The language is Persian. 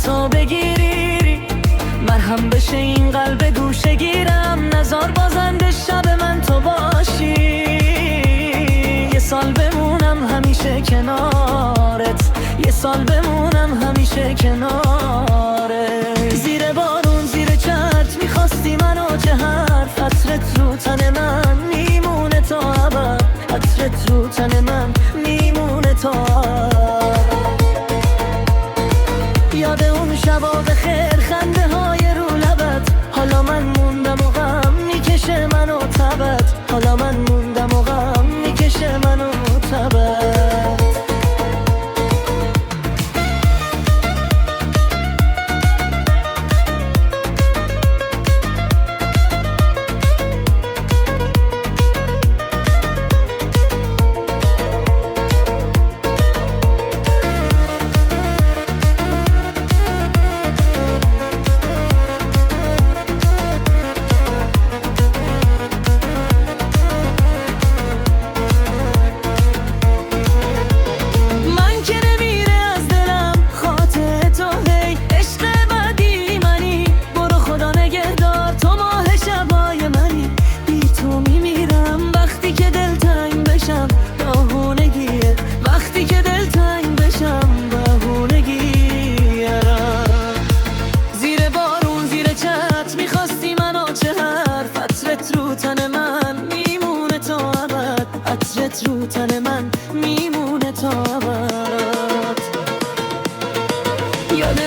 تا بگیری، مرهم بشه این قلب گوشه گیرم. نزار بازنده شب من تو باشی، یه سال بمونم همیشه کنارت، یه سال بمونم همیشه کنارت. زیر بارون زیر چتر میخواستی منو چه حرف، عطرت رو تن من میمونه تا ابد، عطرت رو تن من میمونه تا ابد. یاد اون شبا بخیر خنده های رو لبت، حالا من موندم و غم میکشه منو تبت، حالا من موندم و غم میکشه منو تبت. رو تن من میمونه تا ابد، عطرت رو تن من میمونه تا ابد. یاد